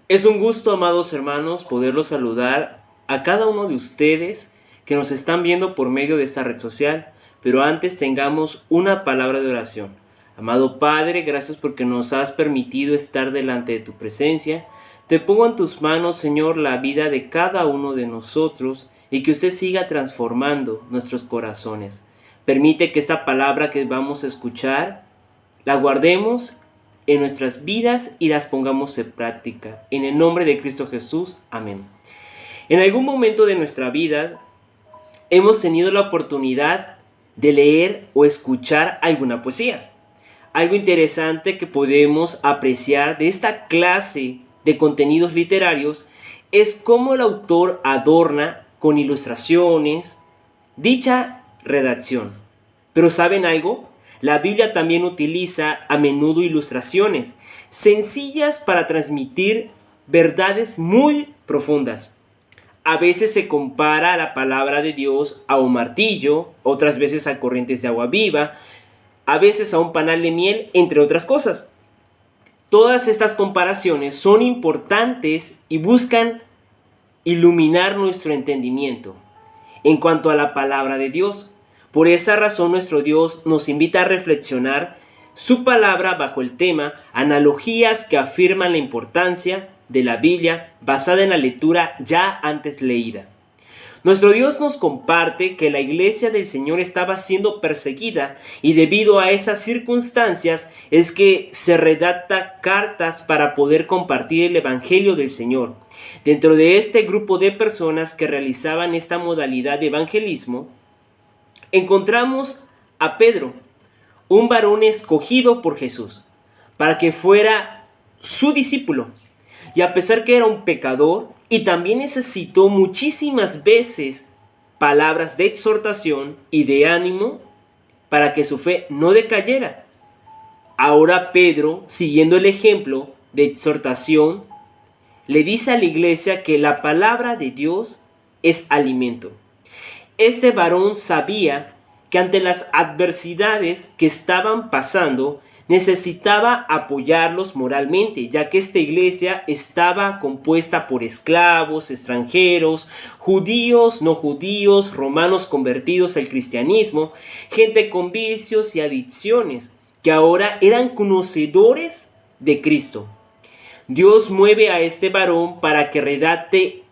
Es un gusto, amados hermanos, poderlos saludar a cada uno de ustedes que nos están viendo por medio de esta red social, pero antes tengamos una palabra de oración. Amado Padre, gracias porque nos has permitido estar delante de tu presencia. Te pongo en tus manos, Señor, la vida de cada uno de nosotros y que usted siga transformando nuestros corazones. Permite que esta palabra que vamos a escuchar la guardemos en nuestras vidas y las pongamos en práctica. En el nombre de Cristo Jesús, amén. En algún momento de nuestra vida hemos tenido la oportunidad de leer o escuchar alguna poesía. Algo interesante que podemos apreciar de esta clase de contenidos literarios es cómo el autor adorna con ilustraciones dicha redacción. Pero ¿saben algo? La Biblia también utiliza a menudo ilustraciones sencillas para transmitir verdades muy profundas. A veces se compara la palabra de Dios a un martillo, otras veces a corrientes de agua viva, a veces a un panal de miel, entre otras cosas. Todas estas comparaciones son importantes y buscan iluminar nuestro entendimiento en cuanto a la palabra de Dios. Por esa razón nuestro Dios nos invita a reflexionar su palabra bajo el tema analogías que afirman la importancia de la Biblia basada en la lectura ya antes leída. Nuestro Dios nos comparte que la iglesia del Señor estaba siendo perseguida y debido a esas circunstancias es que se redacta cartas para poder compartir el Evangelio del Señor. Dentro de este grupo de personas que realizaban esta modalidad de evangelismo, encontramos a Pedro, un varón escogido por Jesús, para que fuera su discípulo. Y a pesar que era un pecador y también necesitó muchísimas veces palabras de exhortación y de ánimo para que su fe no decayera. Ahora Pedro, siguiendo el ejemplo de exhortación, le dice a la iglesia que la palabra de Dios es alimento. Este varón sabía que ante las adversidades que estaban pasando, necesitaba apoyarlos moralmente, ya que esta iglesia estaba compuesta por esclavos, extranjeros, judíos, no judíos, romanos convertidos al cristianismo, gente con vicios y adicciones, que ahora eran conocedores de Cristo. Dios mueve a este varón para que redacte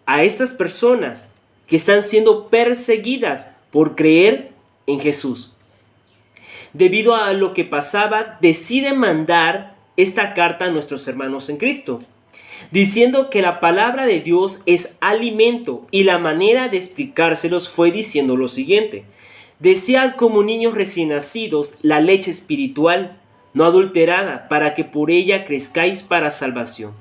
a estas personas que están siendo perseguidas por creer en Jesús. Debido a lo que pasaba, decide mandar esta carta a nuestros hermanos en Cristo, diciendo que la palabra de Dios es alimento, y la manera de explicárselos fue diciendo lo siguiente: desead como niños recién nacidos la leche espiritual, no adulterada, para que por ella crezcáis para salvación.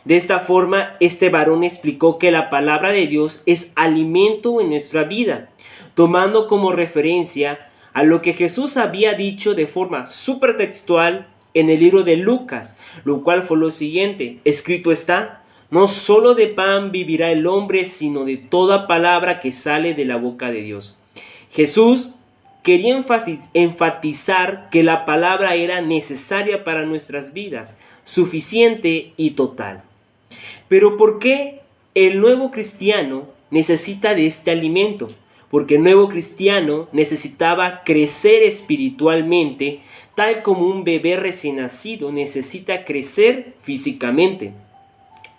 De esta forma, este varón explicó que la palabra de Dios es alimento en nuestra vida, tomando como referencia a lo que Jesús había dicho de forma supertextual en el libro de Lucas, lo cual fue lo siguiente: escrito está, no solo de pan vivirá el hombre, sino de toda palabra que sale de la boca de Dios. Jesús quería enfatizar que la palabra era necesaria para nuestras vidas, suficiente y total. Pero ¿por qué el nuevo cristiano necesita de este alimento? Porque el nuevo cristiano necesitaba crecer espiritualmente, tal como un bebé recién nacido necesita crecer físicamente.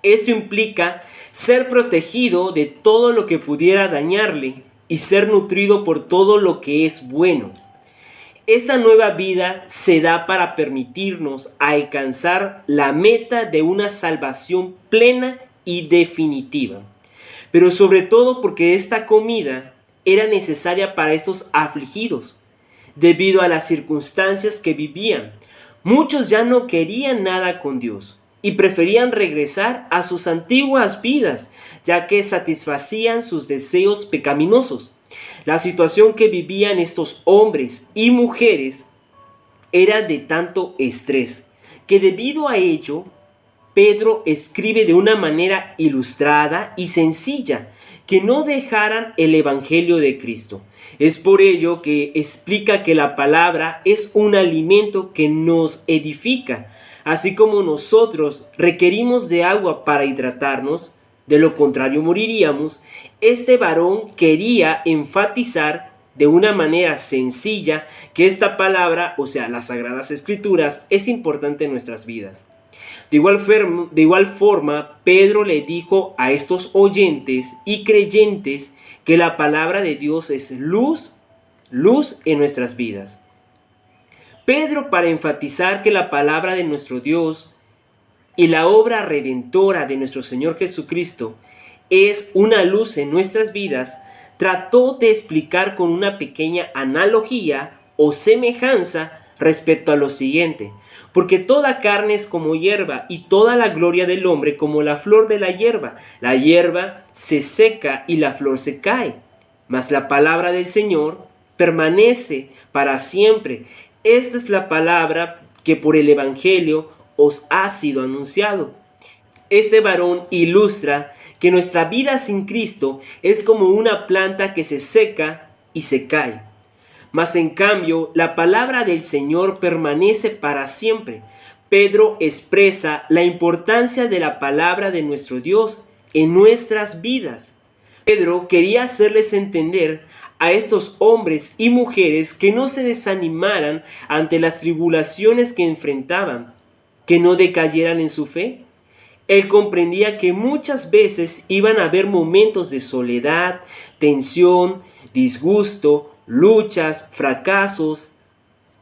Esto implica ser protegido de todo lo que pudiera dañarle y ser nutrido por todo lo que es bueno. Esta nueva vida se da para permitirnos alcanzar la meta de una salvación plena y definitiva. Pero sobre todo porque esta comida era necesaria para estos afligidos, debido a las circunstancias que vivían. Muchos ya no querían nada con Dios y preferían regresar a sus antiguas vidas, ya que satisfacían sus deseos pecaminosos. La situación que vivían estos hombres y mujeres era de tanto estrés, que debido a ello, Pedro escribe de una manera ilustrada y sencilla, que no dejaran el Evangelio de Cristo. Es por ello que explica que la palabra es un alimento que nos edifica, así como nosotros requerimos de agua para hidratarnos, de lo contrario moriríamos, este varón quería enfatizar de una manera sencilla que esta palabra, o sea, las Sagradas Escrituras, es importante en nuestras vidas. De igual forma, Pedro le dijo a estos oyentes y creyentes que la palabra de Dios es luz en nuestras vidas. Pedro, para enfatizar que la palabra de nuestro Dios y la obra redentora de nuestro Señor Jesucristo es una luz en nuestras vidas, trató de explicar con una pequeña analogía o semejanza respecto a lo siguiente: porque toda carne es como hierba, y toda la gloria del hombre como la flor de la hierba. La hierba se seca y la flor se cae, mas la palabra del Señor permanece para siempre. Esta es la palabra que por el Evangelio os ha sido anunciado. Este varón ilustra que nuestra vida sin Cristo es como una planta que se seca y se cae. Mas en cambio, la palabra del Señor permanece para siempre. Pedro expresa la importancia de la palabra de nuestro Dios en nuestras vidas. Pedro quería hacerles entender a estos hombres y mujeres que no se desanimaran ante las tribulaciones que enfrentaban, que no decayeran en su fe. Él comprendía que muchas veces iban a haber momentos de soledad, tensión, disgusto, luchas, fracasos,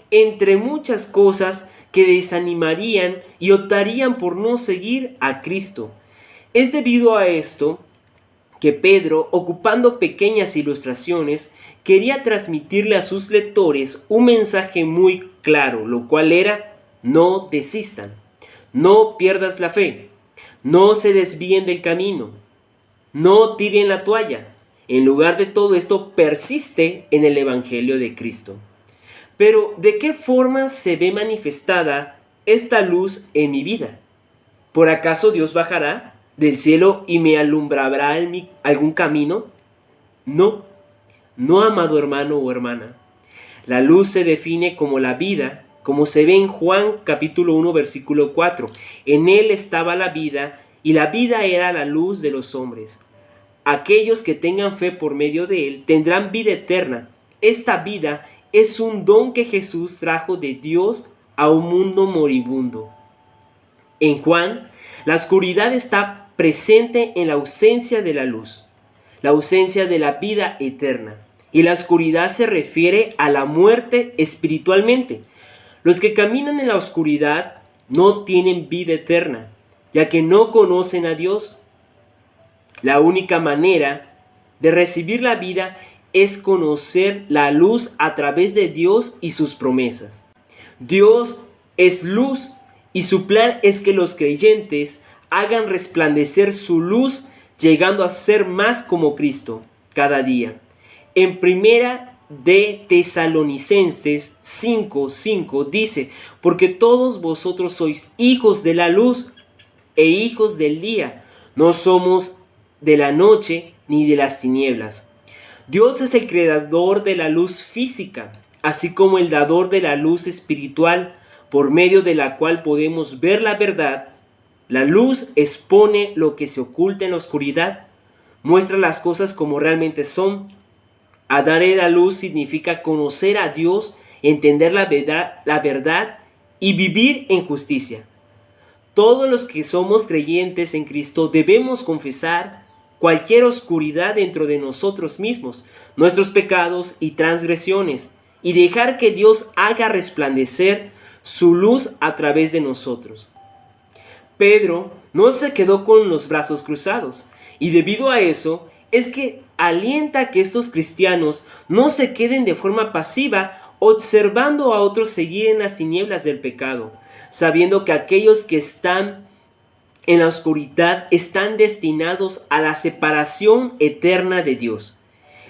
entre muchas cosas que desanimarían y optarían por no seguir a Cristo. Es debido a esto que Pedro, ocupando pequeñas ilustraciones, quería transmitirle a sus lectores un mensaje muy claro, lo cual era: no desistan, no pierdas la fe, no se desvíen del camino, no tiren la toalla. En lugar de todo esto, persiste en el Evangelio de Cristo. Pero, ¿de qué forma se ve manifestada esta luz en mi vida? ¿Por acaso Dios bajará del cielo y me alumbrará algún camino? No, amado hermano o hermana. La luz se define como la vida, como se ve en Juan capítulo 1 versículo 4. En él estaba la vida, y la vida era la luz de los hombres. Aquellos que tengan fe por medio de él tendrán vida eterna. Esta vida es un don que Jesús trajo de Dios a un mundo moribundo. En Juan, la oscuridad está presente en la ausencia de la luz, la ausencia de la vida eterna. Y la oscuridad se refiere a la muerte espiritualmente. Los que caminan en la oscuridad no tienen vida eterna, ya que no conocen a Dios. La única manera de recibir la vida es conocer la luz a través de Dios y sus promesas. Dios es luz y su plan es que los creyentes hagan resplandecer su luz, llegando a ser más como Cristo cada día. En primera de Tesalonicenses 5:5 dice: porque todos vosotros sois hijos de la luz e hijos del día, no somos de la noche ni de las tinieblas. Dios es el creador de la luz física, así como el dador de la luz espiritual, por medio de la cual podemos ver la verdad. La luz expone lo que se oculta en la oscuridad, muestra las cosas como realmente son. Andar en la luz significa conocer a Dios, entender la verdad y vivir en justicia. Todos los que somos creyentes en Cristo debemos confesar cualquier oscuridad dentro de nosotros mismos, nuestros pecados y transgresiones, y dejar que Dios haga resplandecer su luz a través de nosotros. Pedro no se quedó con los brazos cruzados, y debido a eso es que alienta a que estos cristianos no se queden de forma pasiva observando a otros seguir en las tinieblas del pecado, sabiendo que aquellos que están en la oscuridad están destinados a la separación eterna de Dios.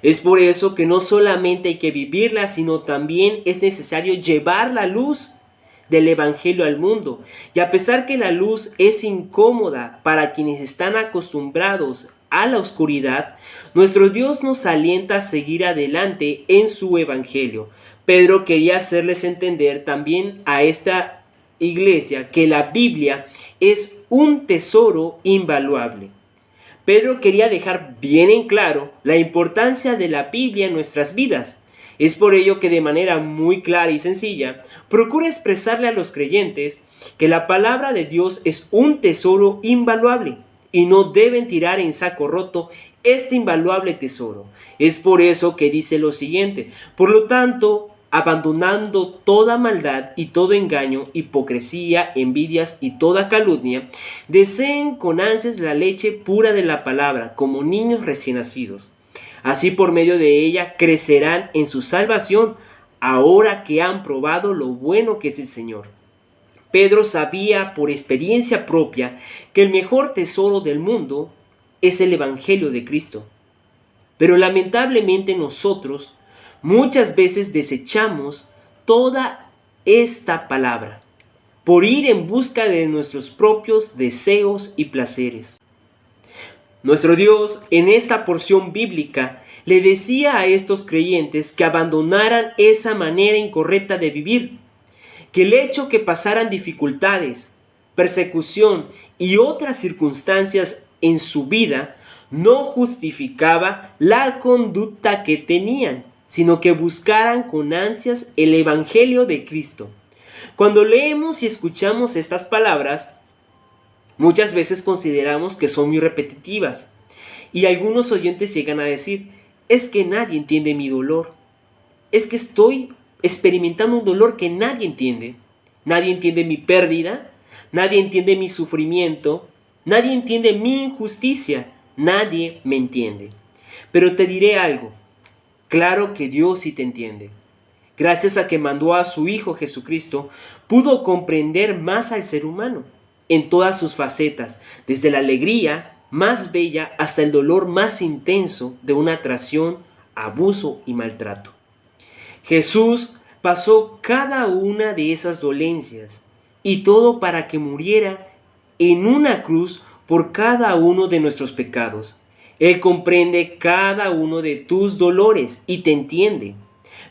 Es por eso que no solamente hay que vivirla, sino también es necesario llevar la luz del Evangelio al mundo. Y a pesar que la luz es incómoda para quienes están acostumbrados a la oscuridad, nuestro Dios nos alienta a seguir adelante en su Evangelio. Pedro quería hacerles entender también a esta iglesia que la Biblia es un tesoro invaluable. Pedro quería dejar bien en claro la importancia de la Biblia en nuestras vidas. Es por ello que de manera muy clara y sencilla procura expresarle a los creyentes que la palabra de Dios es un tesoro invaluable y no deben tirar en saco roto este invaluable tesoro. Es por eso que dice lo siguiente: por lo tanto, abandonando toda maldad y todo engaño, hipocresía, envidias y toda calumnia, deseen con ansias la leche pura de la palabra, como niños recién nacidos. Así por medio de ella crecerán en su salvación, ahora que han probado lo bueno que es el Señor. Pedro sabía por experiencia propia que el mejor tesoro del mundo es el Evangelio de Cristo. Pero lamentablemente nosotros muchas veces desechamos toda esta palabra por ir en busca de nuestros propios deseos y placeres. Nuestro Dios en esta porción bíblica le decía a estos creyentes que abandonaran esa manera incorrecta de vivir, que el hecho que pasaran dificultades, persecución y otras circunstancias en su vida no justificaba la conducta que tenían, sino que buscaran con ansias el Evangelio de Cristo. Cuando leemos y escuchamos estas palabras, muchas veces consideramos que son muy repetitivas y algunos oyentes llegan a decir: es que nadie entiende mi dolor, es que estoy experimentando un dolor que nadie entiende mi pérdida, nadie entiende mi sufrimiento, nadie entiende mi injusticia, nadie me entiende. Pero te diré algo, claro que Dios sí te entiende. Gracias a que mandó a su Hijo Jesucristo, pudo comprender más al ser humano en todas sus facetas, desde la alegría más bella hasta el dolor más intenso de una traición, abuso y maltrato. Jesús pasó cada una de esas dolencias y todo para que muriera en una cruz por cada uno de nuestros pecados. Él comprende cada uno de tus dolores y te entiende.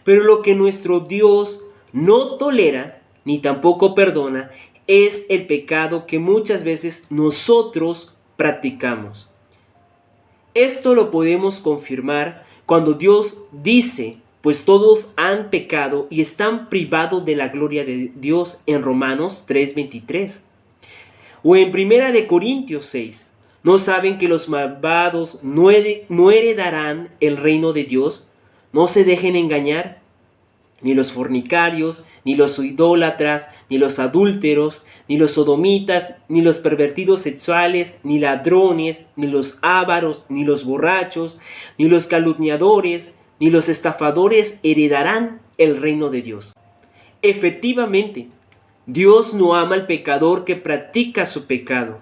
Pero lo que nuestro Dios no tolera ni tampoco perdona es el pecado que muchas veces nosotros practicamos. Esto lo podemos confirmar cuando Dios dice: pues todos han pecado y están privados de la gloria de Dios, en Romanos 3:23. O en 1 Corintios 6. ¿No saben que los malvados no heredarán el reino de Dios? No se dejen engañar. Ni los fornicarios, ni los idólatras, ni los adúlteros, ni los sodomitas, ni los pervertidos sexuales, ni ladrones, ni los ávaros, ni los borrachos, ni los calumniadores, ni los estafadores heredarán el reino de Dios. Efectivamente, Dios no ama al pecador que practica su pecado.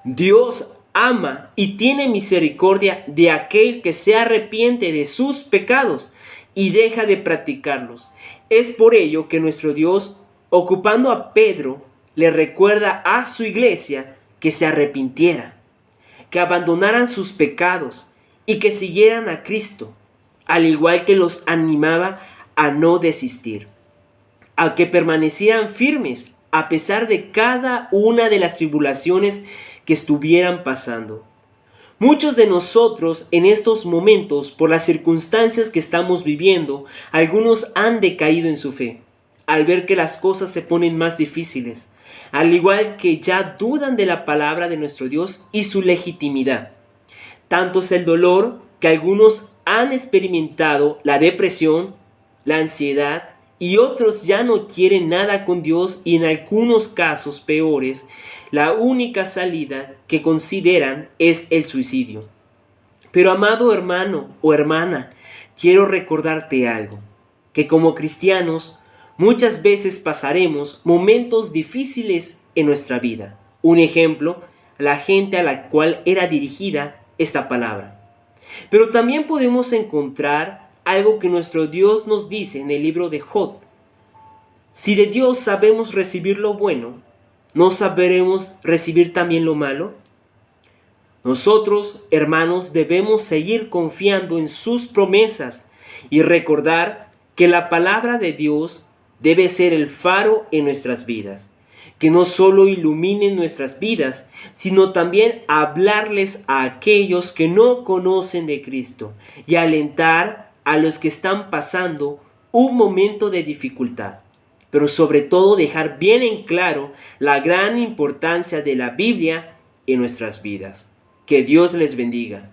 Dios ama y tiene misericordia de aquel que se arrepiente de sus pecados y deja de practicarlos. Es por ello que nuestro Dios, ocupando a Pedro, le recuerda a su iglesia que se arrepintiera, que abandonaran sus pecados y que siguieran a Cristo, al igual que los animaba a no desistir, a que permanecieran firmes a pesar de cada una de las tribulaciones que estuvieran pasando. Muchos de nosotros en estos momentos, por las circunstancias que estamos viviendo, algunos han decaído en su fe, al ver que las cosas se ponen más difíciles, al igual que ya dudan de la palabra de nuestro Dios y su legitimidad. Tanto es el dolor que algunos han experimentado la depresión, la ansiedad, y otros ya no quieren nada con Dios, y en algunos casos peores, la única salida que consideran es el suicidio. Pero amado hermano o hermana, quiero recordarte algo, que como cristianos muchas veces pasaremos momentos difíciles en nuestra vida. Un ejemplo, la gente a la cual era dirigida esta palabra. Pero también podemos encontrar algo que nuestro Dios nos dice en el libro de Job. Si de Dios sabemos recibir lo bueno, ¿no sabremos recibir también lo malo? Nosotros, hermanos, debemos seguir confiando en sus promesas y recordar que la palabra de Dios debe ser el faro en nuestras vidas. que no solo iluminen nuestras vidas, sino también hablarles a aquellos que no conocen de Cristo y alentar a los que están pasando un momento de dificultad. Pero sobre todo dejar bien en claro la gran importancia de la Biblia en nuestras vidas. Que Dios les bendiga.